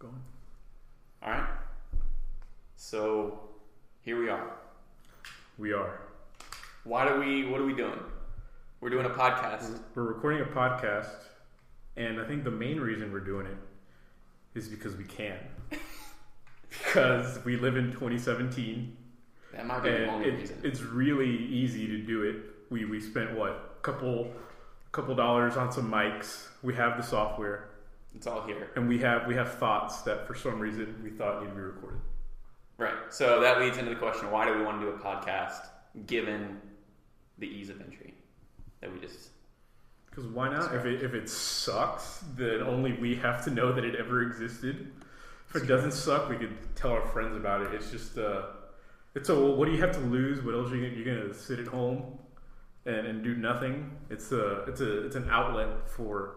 Going. All right. So here we are. We are. What are we doing? We're doing a podcast. We're recording a podcast, and I think the main reason we're doing it is because we can. Because we live in 2017. That might be the only reason. It's really easy to do it. We spent couple dollars on some mics. We have the software. It's all here. And we have thoughts that for some reason we thought need to be recorded. Right. So that leads into the question, why do we want to do a podcast given the ease of entry that we just... Because why not? If it sucks, then only we have to know that it ever existed. If it doesn't suck, we could tell our friends about it. It's just what do you have to lose? What else you're gonna sit at home and do nothing? It's an outlet for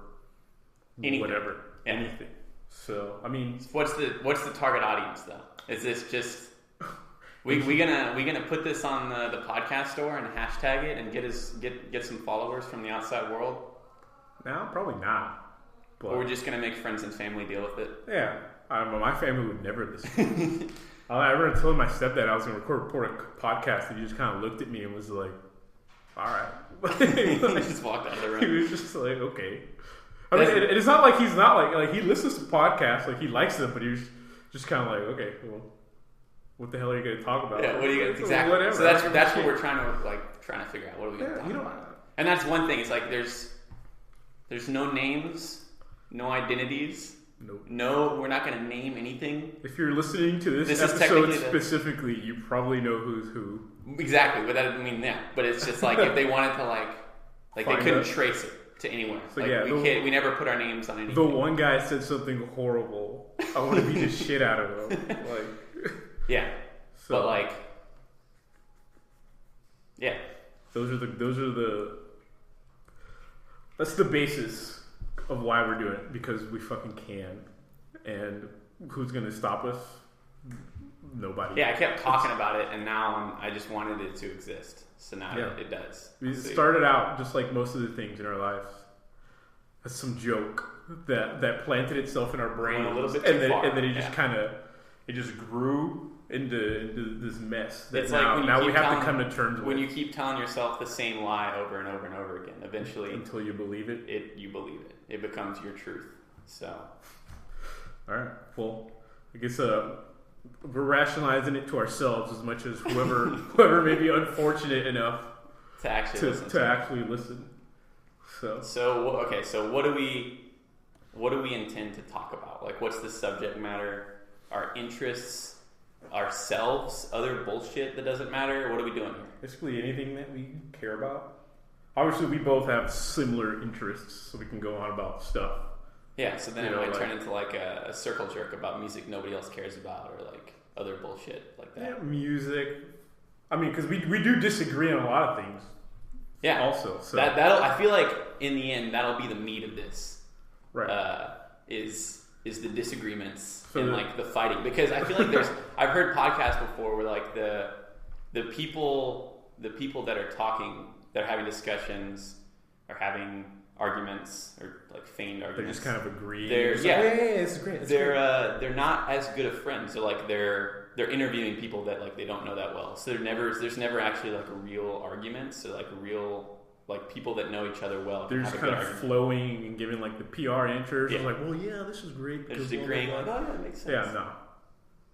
anything. Whatever, yeah. Anything. So I mean, what's the target audience though? Is this just we gonna put this on the podcast store and hashtag it and get some followers from the outside world? No, probably not. But or we're just gonna make friends and family deal with it? Yeah, my family would never listen. I remember telling my stepdad I was gonna record a podcast, and he just kind of looked at me and was like, "All right." He just walked out of the room. He was just like, "Okay." I mean, it's not like he's not like he listens to podcasts, like he likes them, but he was just kind of like, "Okay, well, what the hell are you going to talk about?" Yeah, what are you going to exactly? Whatever. So that's what we're trying to figure out. What are we going to talk about? And that's one thing. It's like there's no names, no identities. Nope. No, we're not going to name anything. If you're listening to this episode specifically, you probably know who's who. Exactly, but that doesn't mean that. But it's just like if they wanted to like they couldn't trace it to anywhere. So we never put our names on anything. The one guy said something horrible. I want to beat the shit out of him. Yeah. So, but yeah. Those are that's the basis of why we're doing it, because we fucking can. And who's going to stop us? Nobody. Yeah, I kept talking about it, and now I just wanted it to exist. So now it does. We started out just like most of the things in our lives as some joke that planted itself in our brain a little bit and then it just it just grew into this mess. That it's now like we have to come to terms with. When you keep telling yourself the same lie over and over and over again, eventually until you believe it, you believe it. It becomes your truth. So, all right. Well, I guess we're rationalizing it to ourselves as much as whoever may be unfortunate enough to actually listen. So what do we intend to talk about? Like, what's the subject matter? Our interests, ourselves, other bullshit that doesn't matter? What are we doing here? Basically anything that we care about. Obviously, we both have similar interests, so we can go on about stuff. Yeah, so then it might turn into like a circle jerk about music nobody else cares about, or like other bullshit like that. Yeah, music. I mean, because we do disagree on a lot of things. Yeah. Also, so that'll. I feel like in the end that'll be the meat of this. Right. Is the disagreements and like the fighting, because I feel like I've heard podcasts before where like the people that are talking, that are having discussions, are having arguments or like feigned arguments. They just kind of agree. It's great. They're not as good of friends. So like they're interviewing people that like they don't know that well. So there's never actually like a real argument. So like real like people that know each other well. They're just kind of flowing and giving like the PR answers. Yeah. Like, well, yeah, this is great. They're just agreeing like, oh yeah, that makes sense. Yeah, no.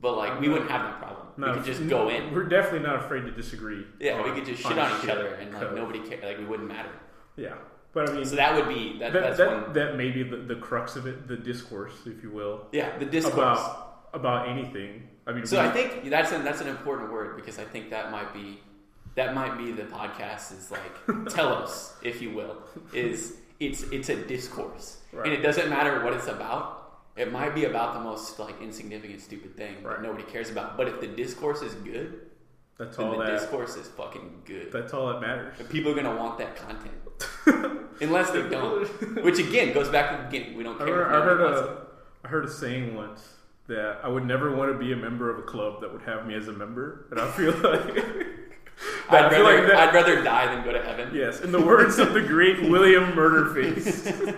But like we wouldn't have that problem. We could just go in. We're definitely not afraid to disagree. Yeah, we could just shit on each other and like nobody cared. Like we wouldn't matter. Yeah. But I mean, so that would be that may be the crux of it, the discourse, if you will. Yeah, the discourse about anything. I mean, so I think that's an important word, because I think that might be the podcast is like telos, if you will, is it's a discourse, right. And it doesn't matter what it's about. It might be about the most like insignificant, stupid thing right. that nobody cares about. But if the discourse is good, discourse is fucking good. That's all that matters. And people are gonna want that content. Unless they don't, which again goes back to the beginning. We don't care. I heard a saying once that I would never want to be a member of a club that would have me as a member, and I feel like I'd rather die than go to heaven. Yes, in the words of the great William Murderface.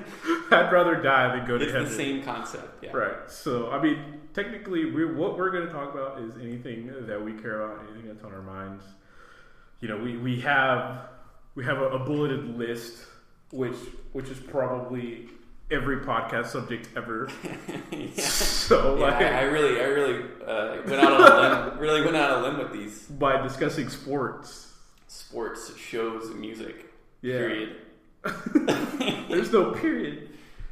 I'd rather die than go to heaven. It's the same concept, yeah. Right. So, I mean, technically, what we're going to talk about is anything that we care about, anything that's on our minds. You know, we have a bulleted list, which is probably every podcast subject ever. Yeah. So, yeah, like, I really went out on a limb. Really went out on a limb with these by discussing sports, shows, music. Yeah. Period. There's no period.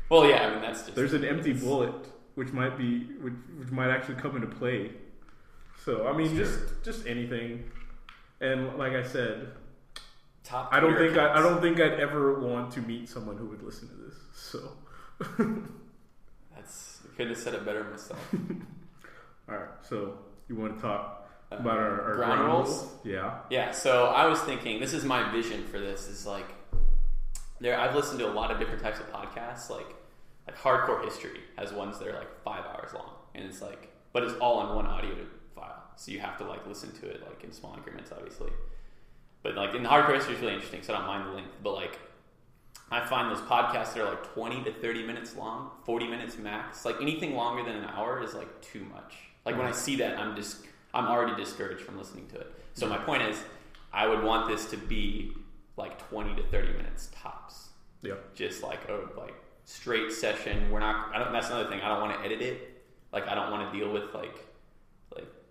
Well, yeah, I mean that's just. There's an empty bullet, which might actually come into play. So I mean, just anything. And like I said, I don't think I'd ever want to meet someone who would listen to this. So I couldn't have said it better myself. All right, so you want to talk about our ground rules? Yeah. Yeah. So I was thinking, this is my vision for this. Is like, I've listened to a lot of different types of podcasts. Like Hardcore History has ones that are like 5 hours long, and it's like, but it's all in one audio file, so you have to like listen to it like in small increments, obviously. But like in Hardcore History is really interesting, so I don't mind the length. But like, I find those podcasts that are like 20 to 30 minutes long, 40 minutes max. Like anything longer than an hour is like too much. Like when I see that, I'm already discouraged from listening to it. So my point is, I would want this to be like 20 to 30 minutes tops. Yeah. Just like a straight session. That's another thing. I don't want to edit it. Like I don't want to deal with like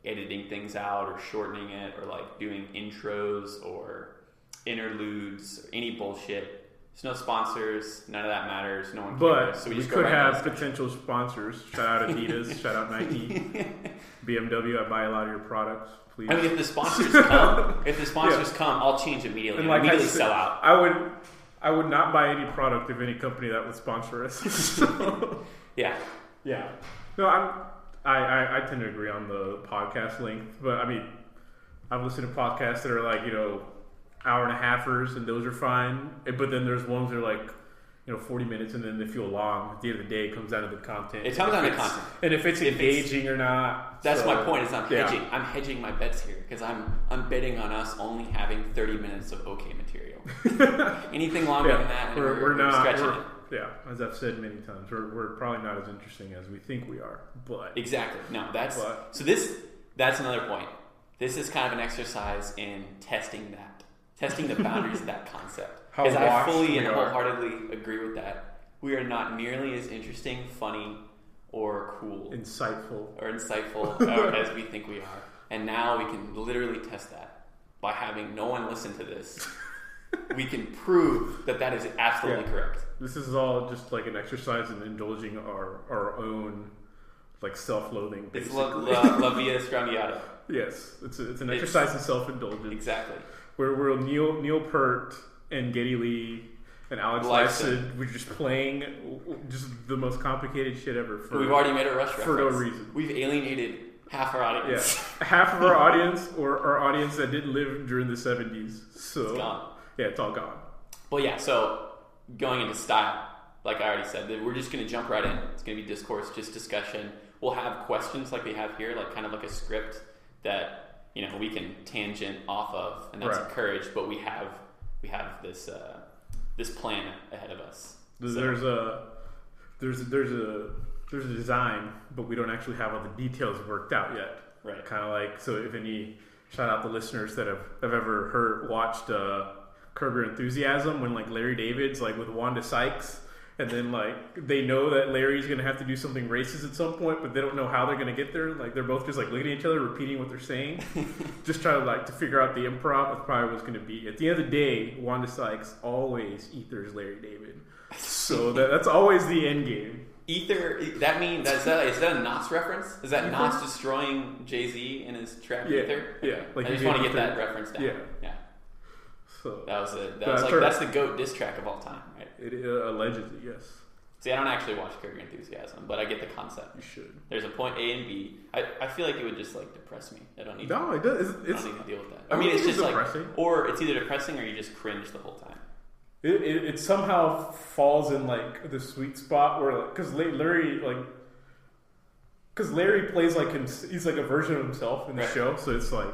editing things out or shortening it or like doing intros or interludes or any bullshit. There's no sponsors. None of that matters. No one cares. But so we could have potential sponsors. Shout out Adidas. Shout out Nike. BMW. I buy a lot of your products. Please. I mean, if the sponsors come, I'll change immediately. And like immediately sell out. I would not buy any product of any company that would sponsor us. So, yeah. No, I tend to agree on the podcast length, but I mean, I've listened to podcasts that are like, you know, hour and a halfers, and those are fine. But then there's ones that are like, you know, 40 minutes, and then they feel long. At the end of the day, it comes down to the content. It comes down to content, and if it's engaging or not. That's my point. It's not hedging. I'm hedging my bets here because I'm betting on us only having 30 minutes of okay material. Anything longer than that, we're not stretching it. Yeah, as I've said many times, we're probably not as interesting as we think we are. But exactly, no, that's another point. This is kind of an exercise in testing the boundaries of that concept. Because I fully and wholeheartedly agree with that. We are not nearly as interesting, funny, or cool, insightful as we think we are. And now we can literally test that by having no one listen to this. We can prove that is absolutely correct. This is all just like an exercise in indulging our own like self-loathing. Basically. It's la via strangiata. Yes, it's an exercise in self-indulgence. Exactly. Where Neil Peart and Geddy Lee and Alex Lifeson were just playing just the most complicated shit ever. We've already made a Rush reference. For no reason. We've alienated half our audience. Yeah. Half of our audience, or our audience that didn't live during the 70s. So it's gone. Yeah, it's all gone. Well, yeah, so going into style, like I already said, we're just going to jump right in. It's going to be discourse, just discussion. We'll have questions like we have here, like kind of like a script that, you know, we can tangent off of, and that's encouraged, but we have this plan ahead of us. There's a design, but we don't actually have all the details worked out yet. Right. Kind of like, so if any, shout out the listeners that have ever watched Curb Your Enthusiasm, when like Larry David's like with Wanda Sykes, and then like they know that Larry's gonna have to do something racist at some point, but they don't know how they're gonna get there. Like they're both just like looking at each other, repeating what they're saying, just trying to figure out the improv. That's probably what's gonna be. At the end of the day, Wanda Sykes always ethers Larry David, so that's always the end game. Ether, that means is that a Nas reference? Is that Nas destroying Jay-Z in his track Ether? Yeah. Like I just want to get that reference down. Yeah. So that's the GOAT diss track of all time, right? It allegedly, yes. See, I don't actually watch Curb Your Enthusiasm, but I get the concept. You should. There's a point A and B. I feel like it would just like depress me. I don't need. No, it does. I don't need to deal with that. I mean, it's just depressing. Like, or it's either depressing or you just cringe the whole time. It somehow falls in like the sweet spot where, like, because Larry plays like he's like a version of himself in the show, so it's like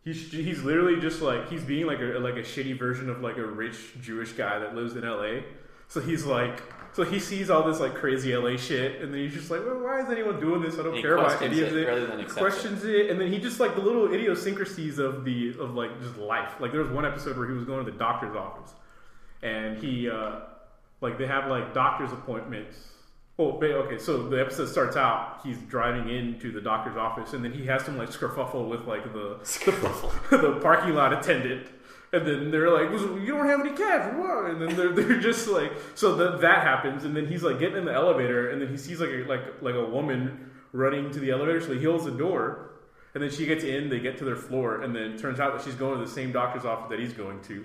he's literally just like he's being like a shitty version of like a rich Jewish guy that lives in LA. So he's like, so he sees all this like crazy LA shit, and then he's just like, well, why is anyone doing this? I don't care about any of it. Rather than he questions it, and then he just like the little idiosyncrasies of like just life. Like there was one episode where he was going to the doctor's office, and he like they have like doctor's appointments. Oh, okay. So the episode starts out. He's driving into the doctor's office, and then he has some like skerfuffle with like the parking lot attendant. And then they're like, "You don't have any cash, what?" And then they're just like, so that happens. And then he's like getting in the elevator, and then he sees like a woman running to the elevator. So he holds the door, and then she gets in. They get to their floor, and then it turns out that she's going to the same doctor's office that he's going to.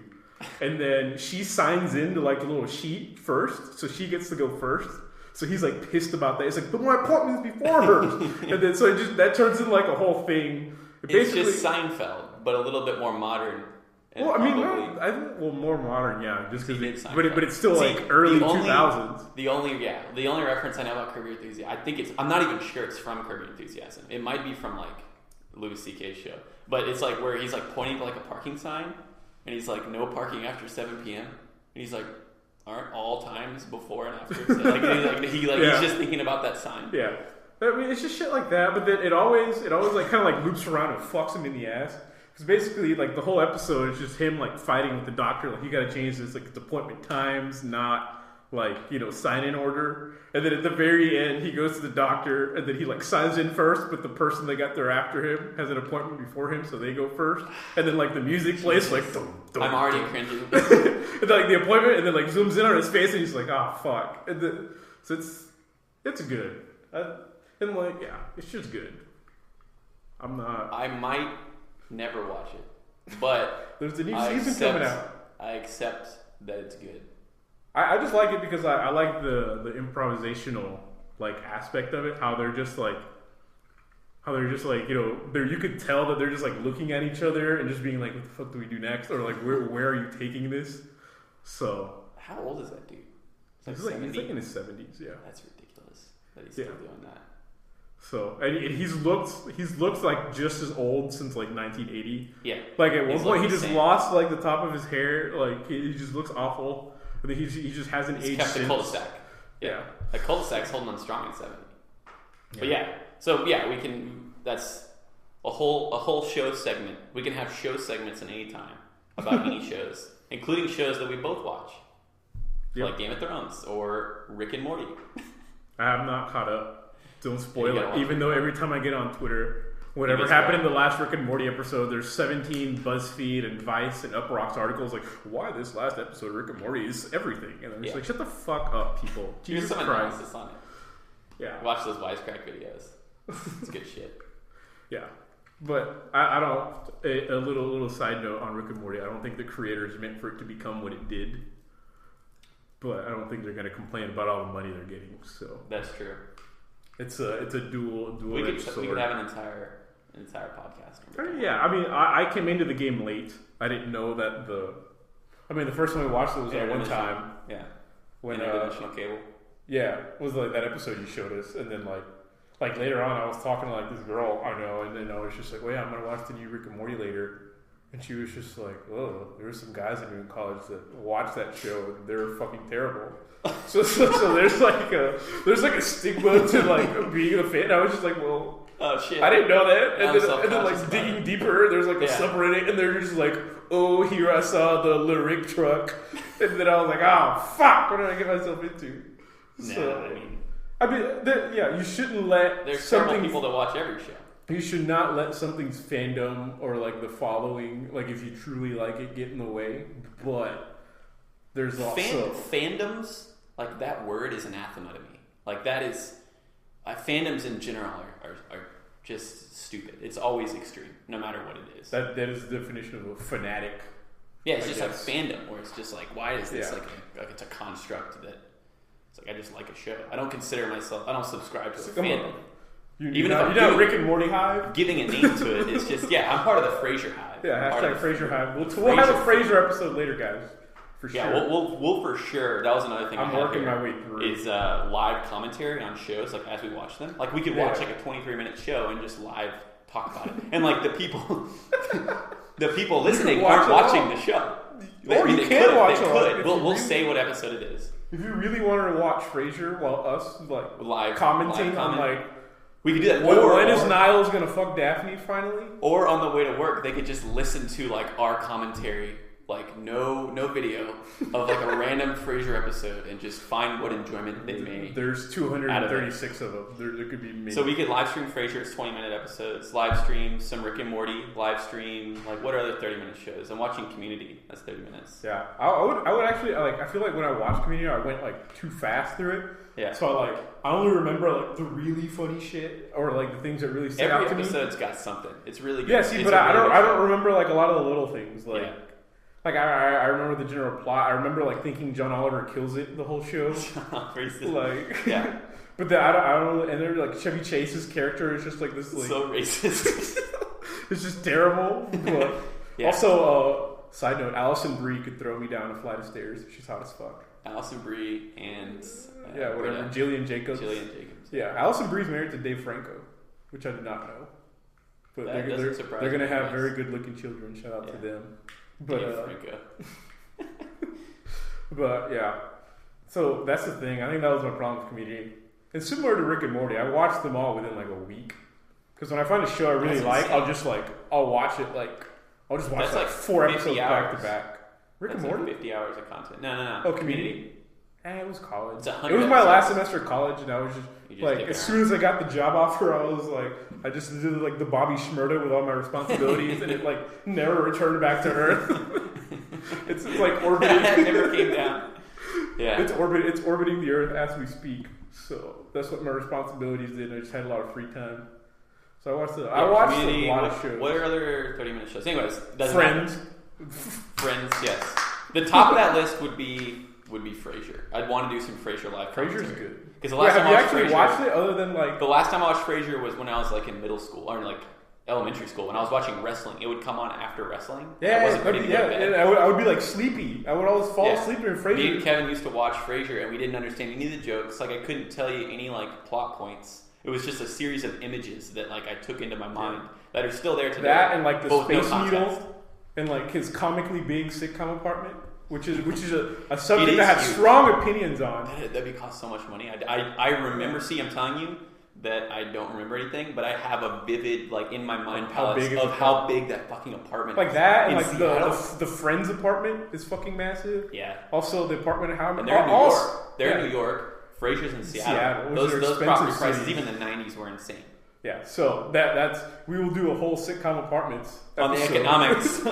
And then she signs into like the little sheet first, so she gets to go first. So he's like pissed about that. He's like, "But my appointment's before hers." And then so that turns into like a whole thing. It's just Seinfeld, but a little bit more modern. Well, I mean, I think more modern, yeah. Just because, but it's still like early 2000s. The only reference I know about Curb Your Enthusiasm, I'm not even sure it's from Curb Your Enthusiasm. It might be from like Louis C.K.'s show, but it's like where he's like pointing to like a parking sign, and he's like, "No parking after 7 p.m." And he's like, "Aren't all times before and after?" He's just thinking about that sign. Yeah, I mean, it's just shit like that. But then it always like kind of like loops around and fucks him in the ass. Because basically, like, the whole episode is just him, like, fighting with the doctor. Like, you gotta change this, like, it's appointment times, not, like, sign-in order. And then at the very end, he goes to the doctor, and then he, like, signs in first, but the person that got there after him has an appointment before him, so they go first. And then, like, the music plays, like, dum, dum, I'm already cringing. And, like, the appointment, and then, like, zooms in on his face, and he's like, "Ah, oh, fuck." And then, so it's good. And, like, yeah, it's just good. I might never watch it, but there's a new season coming out. I accept that it's good. I just like it because I like the improvisational like aspect of it. How they're just like you could tell that they're just like looking at each other and just being like, "What the fuck do we do next?" Or like, "Where are you taking this?" So how old is that dude? He's like in his 70s. Yeah, that's ridiculous that he's still doing that. So and he's looked like just as old since like 1980. Yeah. Like at one point he just lost like the top of his hair. Like he just looks awful. And then he just hasn't aged kept since. The cul-de-sac. Yeah. The cul-de-sac's holding on strong in 70. But yeah. So yeah, we can. That's a whole show segment. We can have show segments in any time about any shows, including shows that we both watch, like Game of Thrones or Rick and Morty. I have not caught up. Don't spoil it. Even though every time I get on Twitter, whatever happened in the last Rick and Morty episode, there's 17 BuzzFeed and Vice and Uproxx articles like, "Why this last episode of Rick and Morty is everything." And I'm just like, shut the fuck up, people. Jesus Christ. Analysis on it. Yeah. Watch those Wisecrack videos. It's good shit. Yeah. But I don't. A little side note on Rick and Morty. I don't think the creators meant for it to become what it did. But I don't think they're going to complain about all the money they're getting. So that's true. It's a dual. We could have an entire podcast. Yeah, I mean, I came into the game late. I didn't know that the first time we watched it was that one time. Yeah. When International Cable. Yeah, it was like that episode you showed us, and then like later on, I was talking to like this girl I know, and then I was just like, "Well, yeah, I'm gonna watch the new Rick and Morty later." And she was just like, "Oh, there were some guys I knew in college that watched that show, and they were fucking terrible." So there's like a stigma to like being a fan. I was just like, "Well, oh shit, I didn't know that." And then like digging deeper, there's like a subreddit, and they're just like, "Oh, here I saw the lyric truck," and then I was like, "Oh fuck, what did I get myself into?" I mean, you shouldn't let. There's several people that watch every show. You should not let something's fandom or like the following, like if you truly like it, get in the way. But there's also fandoms. Like that word is anathema to me. Like that is fandoms in general are just stupid. It's always extreme, no matter what it is. That is the definition of a fanatic. Yeah, it's just like fandom, where it's just like, why is this like it's a construct that it's like I just like a show. I don't consider myself. I don't subscribe to a fandom. Even if I'm not Rick and Morty hive, giving a name to it is just I'm part of the Frasier hive. Yeah, hashtag Frasier hive. We'll have a Frasier episode later, guys. For sure. Yeah, we'll for sure. That was another thing I'm working my way through. Is live commentary on shows, like as we watch them. Like we could watch like a 23-minute show and just live talk about it. And like the people listening aren't watching the show. Or you can watch it. We'll say what episode it is. if you really wanted to watch Frasier while us live commenting on like. We could do that. When is Niles gonna fuck Daphne finally? Or on the way to work, they could just listen to like our commentary, like no video of like a random Frasier episode, and just find what enjoyment they made. There's 236 of them. There could be many. So we could live stream Frasier's 20-minute episodes, live stream some Rick and Morty, live stream like what are other 30-minute shows? I'm watching Community. That's 30 minutes. Yeah, I would actually like. I feel like when I watched Community, I went like too fast through it. Yeah. So I only remember like the really funny shit or like the things that really stick out to me. Every episode's got something. It's really good. Yeah, see, but I don't remember like a lot of the little things. Like, like I remember the general plot. I remember like thinking John Oliver kills it the whole show. Like, yeah. But then I don't. And then like Chevy Chase's character is just like this. Like, so racist. It's just terrible. But also, side note: Alison Brie could throw me down a flight of stairs. She's hot as fuck. Alison Brie and whatever. Jillian Jacobs. Yeah, Alison Brie's married to Dave Franco, which I did not know. But they're going to have very good looking children. Shout out to them. But Dave Franco. But yeah, so that's the thing. I think that was my problem with Community. And similar to Rick and Morty, I watched them all within like a week. Because when I find a show I really like, I'll watch it like I'll just watch like 4 episodes back to back. Rick and Morty? Like 50 hours of content. No. Oh, Community? It was college. It's it was my last semester of college, and I was just like, as soon as I got the job offer, I was like, I just did like the Bobby Shmurda with all my responsibilities, and it like never returned back to Earth. it's like orbiting. It never came down. Yeah. It's orbiting the Earth as we speak. So that's what my responsibilities did. I just had a lot of free time. So I watched a lot of shows. What are other 30-minute shows? Anyways, Friends. Friends, yes. The top of that list would be Frasier. I'd want to do some Frasier live. Frasier's good. Because the last time have you actually watched it? Other than like the last time I watched Frasier was when I was like in middle school or like elementary school. When I was watching wrestling, it would come on after wrestling. Yeah, I would be like sleepy. I would always fall asleep in Frasier. Me and Kevin used to watch Frasier, and we didn't understand any of the jokes. Like I couldn't tell you any like plot points. It was just a series of images that like I took into my mind that are still there today. That and like the Space Needle. And like his comically big sitcom apartment, which is a subject I have strong opinions on. That'd cost so much money. I remember. See, I'm telling you that I don't remember anything, but I have a vivid like in my mind palace of how big that fucking apartment like is. That and like the Friends apartment is fucking massive. Yeah. Also the apartment how and they're in New York. They're in New York. Frasier's in Seattle. Those property prices even in the 90s were insane. Yeah, so that's we will do a whole sitcom apartments on the economics, the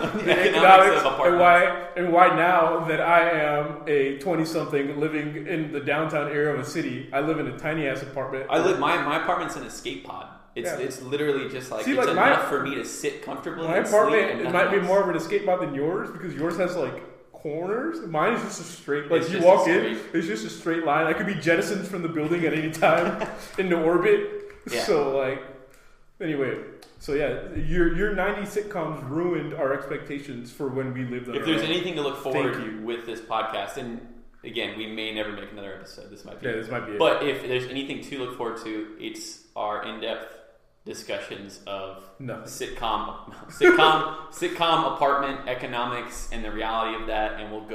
economics of apartments, and why now that I am a 20-something living in the downtown area of a city, I live in a tiny ass apartment. My apartment's an escape pod. It's literally just like it's enough for me to sit comfortably. My apartment it might be more of an escape pod than yours because yours has like corners. Mine is just a straight. Like you walk in, it's just a straight line. I could be jettisoned from the building at any time into orbit. Yeah. So like, anyway, so yeah, your 90 sitcoms ruined our expectations for when we lived on If there's anything to look forward to with this podcast, and again, we may never make another episode. This might be it. But if there's anything to look forward to, it's our in-depth discussions of sitcom apartment economics and the reality of that, and we'll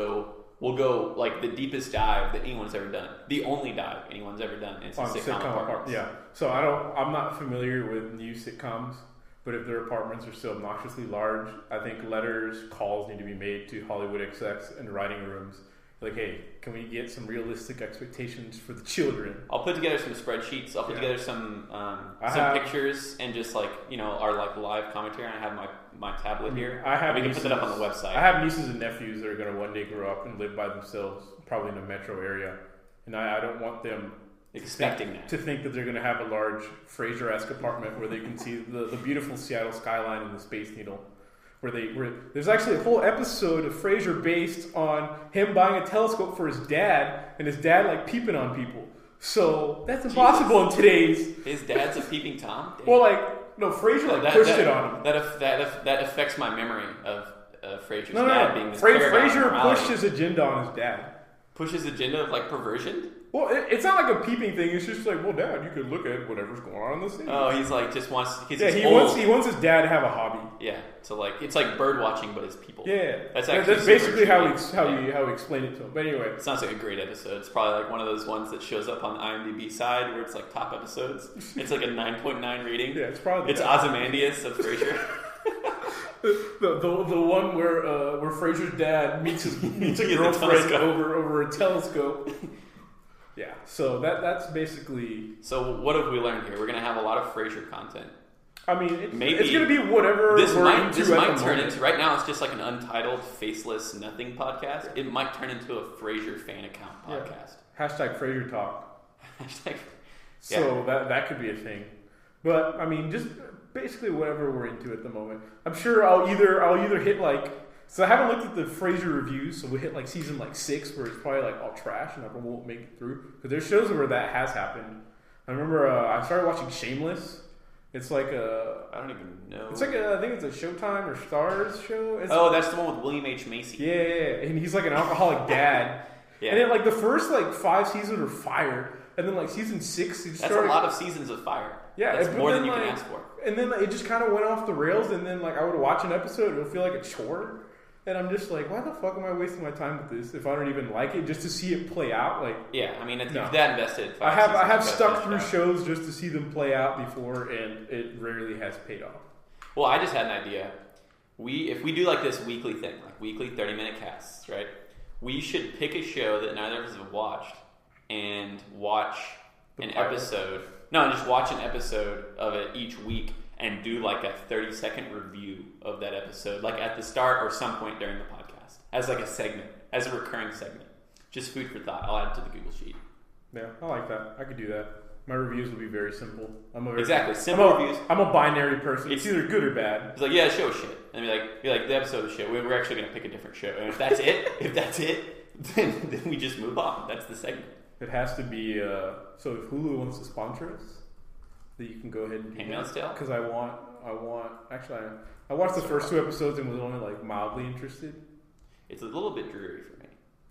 go like the deepest dive that anyone's ever done. The only dive anyone's ever done into sitcom apartments. Yeah. So I'm not familiar with new sitcoms, but if their apartments are so obnoxiously large, I think calls need to be made to Hollywood execs and writing rooms. Like, hey, can we get some realistic expectations for the children? I'll put together some spreadsheets. I'll put together some pictures and just like our like live commentary. I have my tablet here. We can put that up on the website. I have nieces and nephews that are going to one day grow up and live by themselves, probably in a metro area, and I don't want them to think that they're going to have a large Frasier-esque apartment where they can see the beautiful Seattle skyline and the Space Needle. Where there's actually a whole episode of Frasier based on him buying a telescope for his dad, and his dad like peeping on people. So that's impossible in today's. His dad's a peeping Tom. Damn. Well, like no, Frasier pushed it on him. That affects my memory of Frasier's dad being this Frasier pushed his agenda on his dad. Push his agenda of like perversion. Well, it's not like a peeping thing. It's just like, well, Dad, you could look at whatever's going on in the city. Oh, he's like just wants. He wants his dad to have a hobby. Yeah, so like it's like bird watching, but it's people. Yeah, that's basically how we explain it to him. But anyway, it sounds like a great episode. It's probably like one of those ones that shows up on the IMDb side where it's like top episodes. It's like a 9.9 rating. Yeah, it's probably Ozymandias of Frasier. the one where Frasier's dad meets his girlfriend over a telescope. Yeah, so that's basically. So what have we learned here? We're gonna have a lot of Frasier content. I mean, it's gonna be whatever this might turn into. Right now, it's just like an untitled, faceless, nothing podcast. It might turn into a Frasier fan account podcast. Yeah. #Frasier Talk. So that could be a thing, but I mean, just basically whatever we're into at the moment. I'm sure I'll either hit like. So I haven't looked at the Frasier reviews, so we hit like season 6 where it's probably like all trash and I won't make it through. Because there's shows where that has happened. I remember I started watching Shameless. It's like I don't even know. It's like I think it's a Showtime or Stars show. That's the one with William H. Macy. Yeah, and he's like an alcoholic dad. Yeah. And then like the first 5 seasons are fire, and then like season 6 that's a lot of seasons of fire. Yeah, that's more than you can ask for. And then it just kind of went off the rails, and then I would watch an episode, it would feel like a chore. And I'm just like, why the fuck am I wasting my time with this if I don't even like it just to see it play out? Yeah, I mean, if you're that invested. I have stuck through shows just to see them play out before, and it rarely has paid off. Well, I just had an idea. If we do like this weekly thing, like weekly 30-minute casts, right? We should pick a show that neither of us have watched and watch an episode. No, just watch an episode of it each week. And do like a 30-second review of that episode, like at the start or some point during the podcast, as like a segment, as a recurring segment. Just food for thought. I'll add it to the Google Sheet. Yeah, I like that. I could do that. My reviews will be very simple. Simple reviews. I'm a binary person. It's either good or bad. It's like, yeah, the show is shit. And be like, the episode is shit. We're actually going to pick a different show. And if that's it, then we just move on. That's the segment. It has to be. So if Hulu wants to sponsor us, that you can go ahead and do Handmaid's Tale? Because I watched the first 2 episodes and was only mildly interested. It's a little bit dreary for me.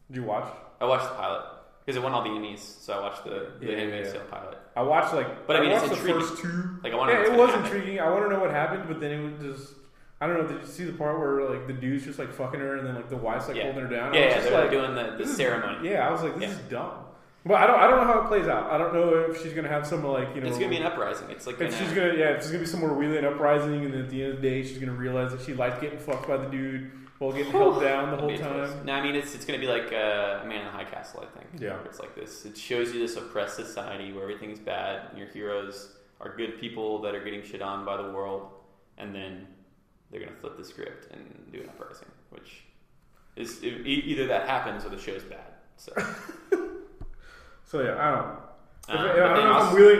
Did you watch? I watched the pilot because it won all the Emmys, so I watched the Handmaid's Tale pilot. I watched but I mean, it's the intriguing. First 2. It was intriguing. I want to know what happened, but then it was just. I don't know. Did you see the part where the dude's just fucking her and then the wife's holding her down? Yeah, they're doing the ceremony. Yeah, I was like, this is dumb. But I don't know how it plays out. I don't know if she's gonna have some It's gonna be an uprising. It's like if she's gonna be some more wheeling uprising, and then at the end of the day, she's gonna realize that she liked getting fucked by the dude while getting held down the whole time. No, I mean it's gonna be like A Man in the High Castle. I think. Yeah. It's like this. It shows you this oppressed society where everything's bad, and your heroes are good people that are getting shit on by the world, and then they're gonna flip the script and do an uprising, which is either that happens or the show's bad. So. So yeah, I don't know.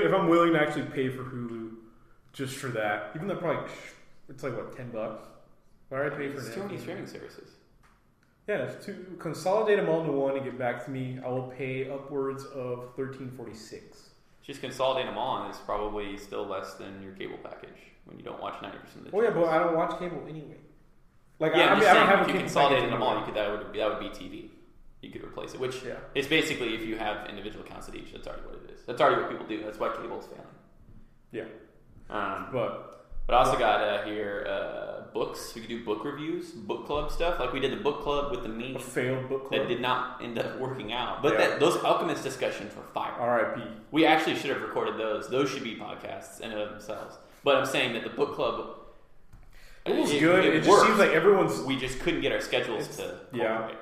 If I'm willing to actually pay for Hulu just for that, even though probably it's $10. Why would I pay for too many streaming services? Yeah, to consolidate them all into one and get back to me, I will pay upwards of $13.46. Just consolidate them all, and it's probably still less than your cable package when you don't watch 90% of the. Well, yeah, but I don't watch cable anyway. I don't have. If you consolidated them all, that would be TV. You could replace it, which is basically if you have individual accounts at each, that's already what it is. That's already what people do. That's why cable is failing. Yeah. But I also got here books. We could do book reviews, book club stuff. Like we did the book club with the meme. A failed book club. That did not end up working out. But those Alchemist discussions were fire. R.I.P. We actually should have recorded those. Those should be podcasts in and of themselves. But I'm saying that the book club... It was good. It just seems like everyone's... We just couldn't get our schedules to cooperate.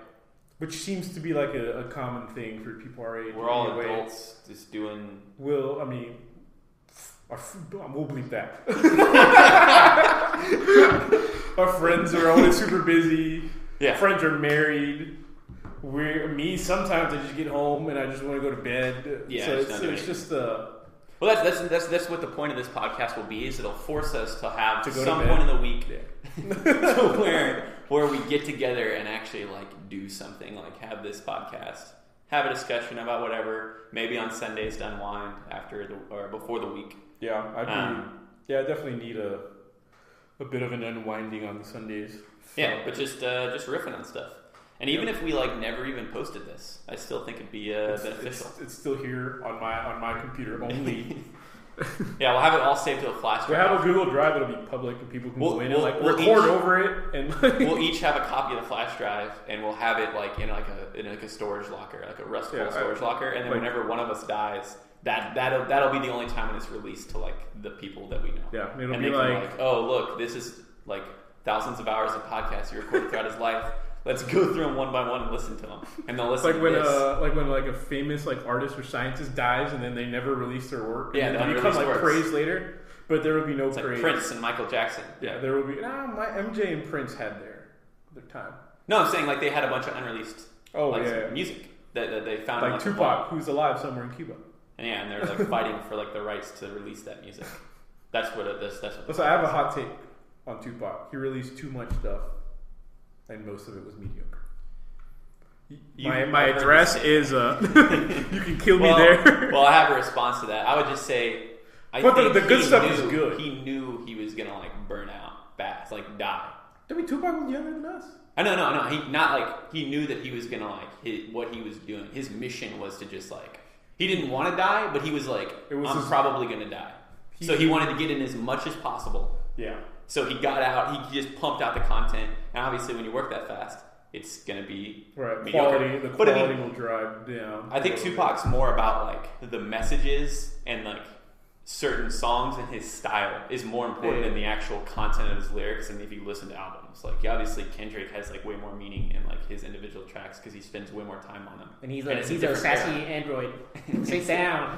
Which seems to be a common thing for people our age. We're all adults just doing... We'll bleep that. Our friends are always super busy. Yeah. Friends are married. Sometimes I just get home and I just want to go to bed. Yeah, so it's just Well, that's what the point of this podcast will be. Is it'll force us to have some point in the week where we get together and actually do something, have this podcast, have a discussion about whatever. Maybe on Sundays to unwind or before the week. Yeah, I definitely need a bit of an unwinding on Sundays. So. Yeah, but just riffing on stuff. And even if we like never even posted this, I still think it'd be beneficial. It's still here on my computer only. Yeah, we'll have it all saved to a flash drive. We'll have a Google Drive that'll be public and people can go in and record over it. And we'll each have a copy of the flash drive and we'll have it like in a storage locker, like a rustful storage locker. And then whenever one of us dies, that'll be the only time when it's released to like the people that we know. Yeah, it'll and be they can like, oh look, this is like thousands of hours of podcasts he recorded throughout his life. Let's go through them one by one and listen to them, and they'll listen. Like when a famous like artist or scientist dies, and then they never release their work. Yeah, and they become like praised later, but there will be no praise. Like Prince and Michael Jackson. Yeah, there will be. My MJ and Prince had their time. No, I'm saying like they had a bunch of unreleased music that they found. Like Tupac, who's alive somewhere in Cuba. And they're like fighting for like the rights to release that music. That's what it is. So I have a hot take on Tupac. He released too much stuff. And most of it was mediocre. My address is you can kill me there. Well, I have a response to that. I would just say, the good stuff is good. He knew he was gonna like burn out fast, like die. I mean, Tupac was younger than us. No. He knew that he was gonna like what he was doing. His mission was to just like he didn't want to die, but he was like, I'm probably gonna die. So he wanted to get in as much as possible. Yeah. So he got out, he just pumped out the content, and obviously when you work that fast, it's going to be mediocre. The quality will drive down. I think Tupac's more about like the messages and like certain songs, and his style is more important than the actual content of his lyrics. And if you listen to albums, like obviously Kendrick has like way more meaning in like his individual tracks because he spends way more time on them. And he's a sassy android. Sit down.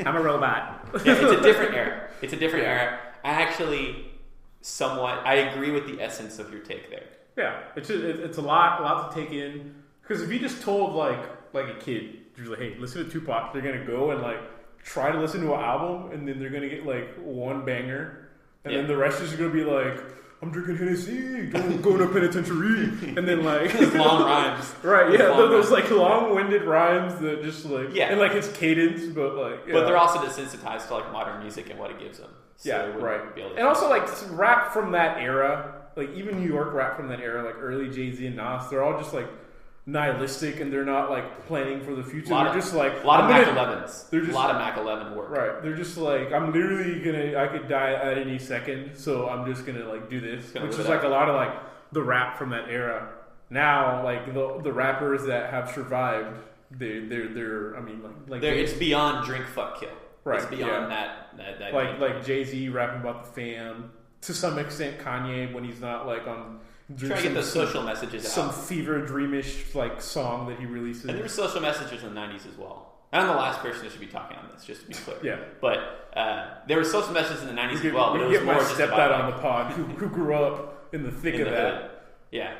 I'm a robot. Yeah, it's a different era. It's a different era. I actually... I agree with the essence of your take there. Yeah, it's a lot to take in. Because if you just told like a kid, you're like, hey, listen to Tupac, they're gonna go and like try to listen to an album, and then they're gonna get like one banger, and then the rest is gonna be like, I'm drinking Hennessy, going to penitentiary, and then like long rhymes, right? Yeah, those like long-winded rhymes that just like and like his cadence, but like but they're also desensitized to like modern music and what it gives them. So right. And also like rap from that era, like even New York rap from that era, like early Jay-Z and Nas, they're all just like nihilistic and they're not like planning for the future. They're just like a lot of Mac 11s. There's a lot of Mac 11 work. Right. They're just like, I could die at any second, so I'm just gonna like do this, which is like a lot of like the rap from that era. Now, like the rappers that have survived, they're I mean like it's beyond drink, fuck, kill. Right. It's beyond that like Jay-Z rapping about the fam. To some extent, Kanye when he's not like on trying to get those social messages out. Some fever dreamish like song that he releases. And there were social messages in the 90s as well. I'm the last person that should be talking on this, just to be clear. Yeah. But there were social messages in the 90s as well. We but get my stepdad on the pod who grew up in the thick of that. Hood. Yeah.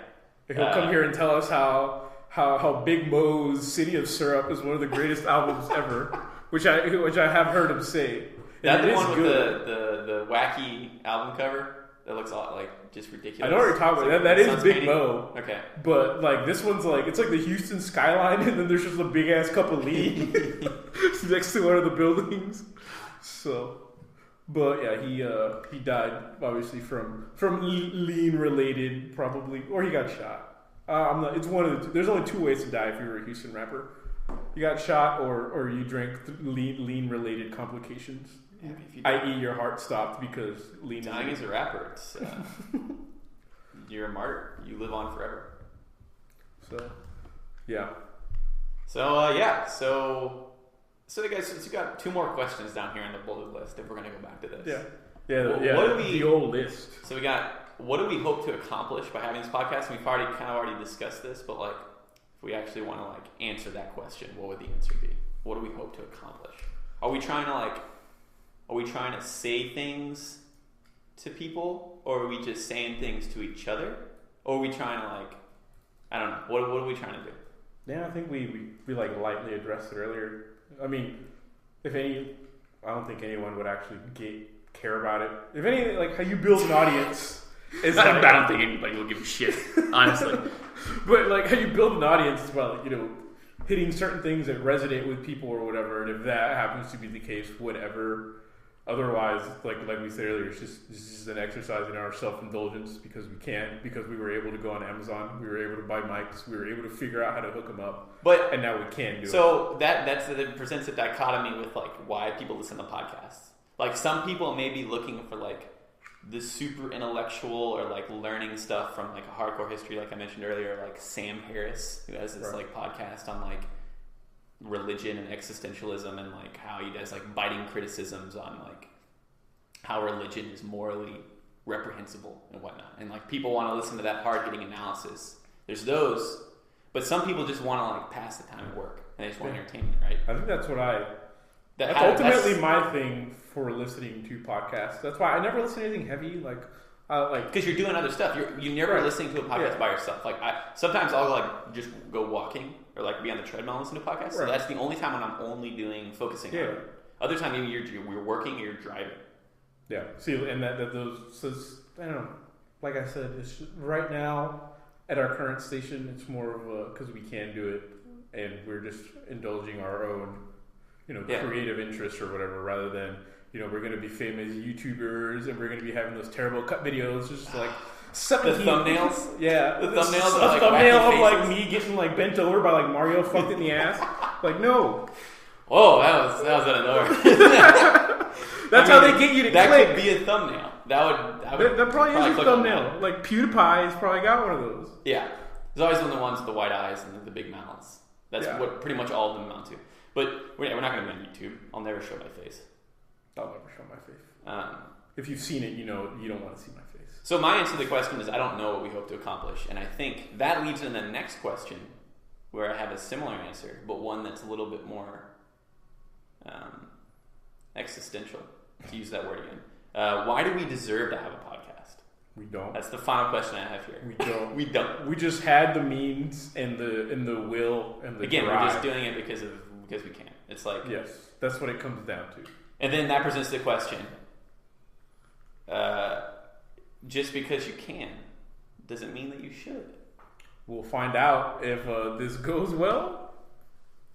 He'll come here and tell us how Big Mo's City of Syrup is one of the greatest albums ever, which I have heard him say. That's the one with the wacky album cover that looks a lot like just ridiculous. I know what you're talking about. That is Big Mo. Okay. But like this one's like it's like the Houston skyline, and then there's just a big ass cup of lean next to one of the buildings. So, but yeah, he died obviously from lean related probably, or he got shot. It's one of the. There's only two ways to die if you're a Houston rapper. You got shot, or you drank lean related complications. I.e., your heart stopped because lean. Dying as a rapper, it's you're a martyr. You live on forever. So, yeah. So guys, since you got two more questions down here on the bullet list, if we're gonna go back to this, the old list. So we got what do we hope to accomplish by having this podcast? And we've already discussed this, but like, if we actually want to like answer that question, what would the answer be? What do we hope to accomplish? Are we trying to say things to people, or are we just saying things to each other, or are we trying to like, I don't know, what are we trying to do? Yeah, I think we like lightly addressed it earlier. I mean, I don't think anyone would actually care about it. If any, like how you build an audience, I don't think anybody will give a shit, honestly. But like how you build an audience is about like, hitting certain things that resonate with people or whatever. And if that happens to be the case, whatever. Otherwise, like we said earlier, it's just an exercise in our self-indulgence because we can't, because we were able to go on Amazon, we were able to buy mics, we were able to figure out how to hook them up, and now we can do it. So that presents a dichotomy with like why people listen to podcasts. Like some people may be looking for like the super intellectual or like learning stuff from like a hardcore history, like I mentioned earlier, like Sam Harris, who has this like podcast on like religion and existentialism and like how he does like biting criticisms on like how religion is morally reprehensible and whatnot. And like people want to listen to that hard-hitting analysis. There's those, but some people just want to like pass the time at work and they just want entertainment, right? I think that's what that's ultimately my thing for listening to podcasts. That's why I never listen to anything heavy, like because you're doing other stuff. You're never listening to a podcast by yourself. Like sometimes I'll like just go walking or like be on the treadmill and listen to podcasts. Right. So that's the only time when I'm only focusing on it. Other time maybe you're working or you're driving. Yeah. See, and those I don't know. Like I said, it's just, right now at our current station, it's more of a because we can do it and we're just indulging our own, creative interests or whatever, rather than. We're going to be famous YouTubers and we're going to be having those terrible cut videos, just like 17 the thumbnails. Yeah, the thumbnails. A thumbnail of like me getting like bent over by like Mario fucked in the ass. Like no. Whoa, that was out of nowhere. That's how they get you to that click. That could be a thumbnail. That probably is a thumbnail. Like PewDiePie's probably got one of those. Yeah, there's always one of the ones with the white eyes and the big mouths. That's what pretty much all of them amount to. But we're not going to be on YouTube. I'll never show my face. I'll never show my face. If you've seen it, you don't want to see my face. So my answer to the question is I don't know what we hope to accomplish. And I think that leads into the next question where I have a similar answer, but one that's a little bit more existential, to use that word again. Why do we deserve to have a podcast? We don't. That's the final question I have here. We don't. We don't. We just had the means and the will and the drive. We're just doing it because we can. It's like yes, that's what it comes down to. And then that presents the question, just because you can, doesn't mean that you should. We'll find out if this goes well.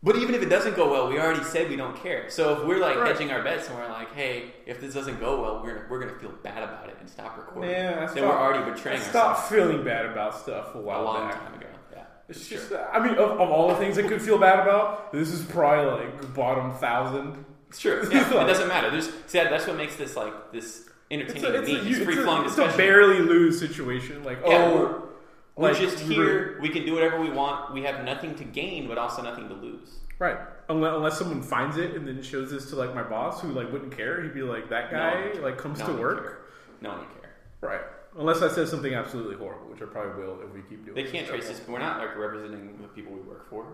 But even if it doesn't go well, we already said we don't care. So if we're like hedging our bets and we're like, hey, if this doesn't go well, we're going to feel bad about it and stop recording. Yeah, then we're already betraying ourselves. Stop feeling bad about stuff a long time ago. Yeah, it's just, I mean, of all the things I could feel bad about, this is probably like bottom 1,000. It's true. Yeah, it doesn't matter. That's what makes this like this entertaining. It's free-flowing discussion. It's a barely lose situation. Like we're just here. We can do whatever we want. We have nothing to gain, but also nothing to lose. Right. Unless someone finds it and then shows this to like my boss, who like wouldn't care. He'd be like, that guy comes to work. No one would care. Right. Unless I said something absolutely horrible, which I probably will if we keep doing. They can't trace this. We're not like representing the people we work for.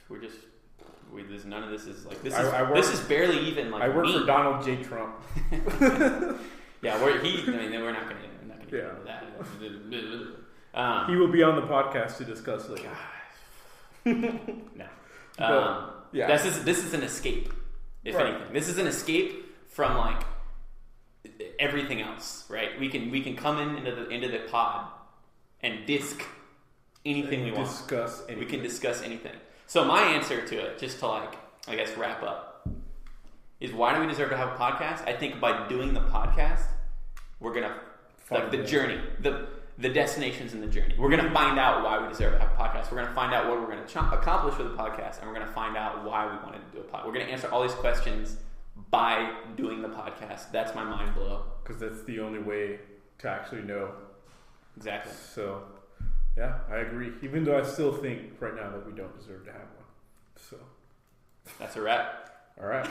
We're just. None of this is like this. This is barely even like. I work for Donald J. Trump. Yeah, we're not going to get into that. He will be on the podcast to discuss like. No. This is an escape. If anything, this is an escape from like everything else. Right? We can come into the pod and disc anything we want. We can discuss anything. So my answer to it, just to like, I guess, wrap up, is why do we deserve to have a podcast? I think by doing the podcast, we're going to, like the journey, the destinations in the journey. We're going to find out why we deserve to have a podcast. We're going to find out what we're going to accomplish with the podcast, and we're going to find out why we wanted to do a podcast. We're going to answer all these questions by doing the podcast. That's my mind blow. Because that's the only way to actually know. Exactly. So... yeah, I agree. Even though I still think right now that we don't deserve to have one. So that's a wrap. All right.